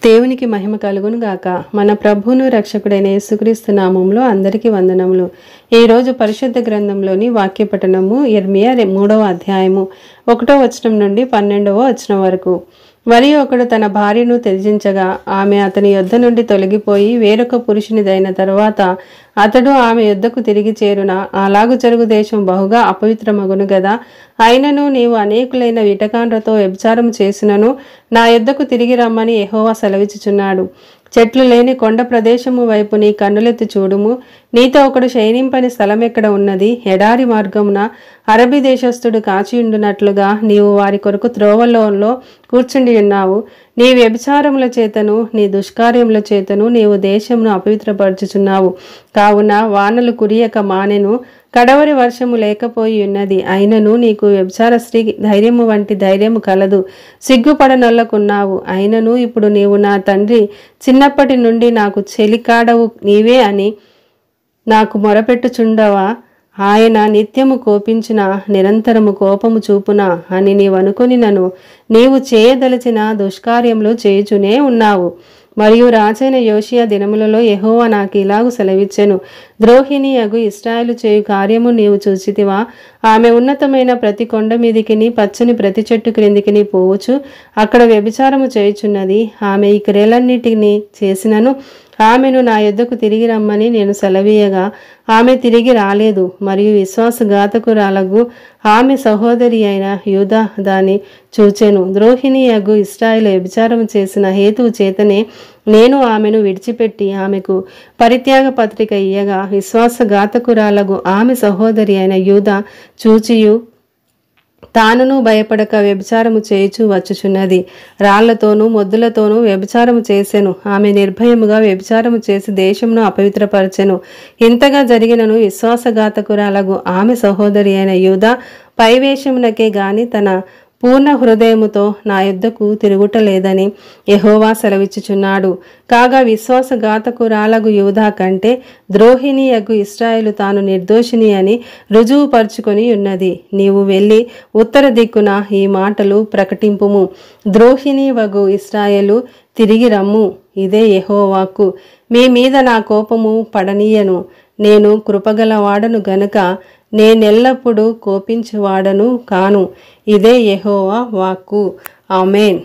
దేవునికి మహిమ కలుగును గాక. మన ప్రభువును రక్షకుడైన యేసుక్రీస్తు నామములో అందరికీ వందనములు. ఈ రోజు పరిశుద్ధ గ్రంథంలోని వాక్య పఠనము యిర్మీయా 3వ అధ్యాయము 1వ వచనం నుండి 12వ వచనం వరకు. మరియు ఒకడు తన భార్యను త్యజించగా ఆమె అతని యొద్ద నుండి తొలగిపోయి వేరొక పురుషునిదైన తరువాత అతడు ఆమె యొద్దకు తిరిగి చేరున అలాగు జరుగు దేశం బహుగా అపవిత్రమగును గదా. అయినను నీవు అనేకులైన విటకాండ్రతో వ్యభిచారం చేసినను నా యొద్దకు తిరిగి రమ్మని యెహోవా సెలవిచ్చుచున్నాడు. చెట్లు లేని కొండ ప్రదేశము వైపు నీ కన్నులెత్తి చూడుము. నీతో ఒకడు శయనింపని స్థలం ఎక్కడ ఉన్నది? ఎడారి మార్గమున అరబీ దేశస్థుడు కాచియుండునట్లుగా నీవు వారి కొరకు త్రోవలో కూర్చుండి ఉన్నావు. నీ వ్యభిచారముల చేతను నీ దుష్కార్యముల చేతను నీవు దేశమును అపవిత్రపరచుచున్నావు. కావున వానలు కురియక మానెను, కడవరి వర్షము లేకపోయి ఉన్నది. అయినను నీకు వ్యభిచార స్త్రీ ధైర్యము వంటి ధైర్యము కలదు. సిగ్గుపడనొల్లకున్నావు. అయినను ఇప్పుడు నీవు నా తండ్రి చిన్నప్పటి నుండి నాకు చెలికాడవు నీవే అని నాకు మొరపెట్టుచుండవా? ఆయన నిత్యము కోపించిన నిరంతరము కోపము చూపునా అని నీవనుకొని నీవు చేయదలచిన దుష్కార్యములు చేయుచునే ఉన్నావు. మరియు రాజైన యోషియా దినములలో యెహోవా నాకు ఇలాగు సెలవిచ్చెను, ద్రోహిణి అగు ఇశ్రాయేలు చేయు కార్యము నీవు చూచితివా? ఆమె ఉన్నతమైన ప్రతి కొండ మీదికిని పచ్చని ప్రతి చెట్టు క్రిందికిని పోవచ్చు అక్కడ వ్యభిచారము చేయుచున్నది. ఆమె ఈ క్రియలన్నిటిని చేసినను ఆమెను నా యొద్దకు తిరిగి రమ్మని నేను సెలవీయగా ఆమె తిరిగి రాలేదు. మరియు విశ్వాసఘాతకురాలగు ఆమె సహోదరి అయిన యూదా దాన్ని చూచెను. ద్రోహిణి అగు ఇశ్రాయేలు వ్యభిచారం చేసిన హేతువు చేతనే నేను ఆమెను విడిచిపెట్టి ఆమెకు పరిత్యాగ పత్రిక ఇయ్యగా విశ్వాసఘాతకురాలగు ఆమె సహోదరి అయిన యూదా చూచియు తానును భయపడక వ్యభిచారము చేయుచు వచ్చుచున్నది. రాళ్లతోనూ మొద్దులతోనూ వ్యభిచారము చేసెను. ఆమె నిర్భయముగా వ్యభిచారము చేసి దేశమును అపవిత్రపరచెను. ఇంతగా జరిగినను విశ్వాసఘాతకురాలగు ఆమె సహోదరి అయిన యూదా పైవేషమునకే గాని తన పూర్ణ హృదయముతో నా యొద్దకు తిరుగుటలేదని యెహోవా సెలవిచ్చుచున్నాడు. కాగా విశ్వాసఘాతకురాలగు యూదా కంటే ద్రోహిణి యగు ఇశ్రాయేలు తాను నిర్దోషిని అని రుజువుపరుచుకొని ఉన్నది. నీవు వెళ్ళి ఉత్తర దిక్కున ఈ మాటలు ప్రకటింపుము. ద్రోహిణి వగు ఇశ్రాయేలు తిరిగి రమ్ము, ఇదే యెహోవాకు. మీ మీద నా కోపము పడనీయను. నేను కృపగలవాడను గనుక నేనెల్లప్పుడూ కోపించువాడను కాను. ఇదే యెహోవా వాక్కు. ఆమేన్.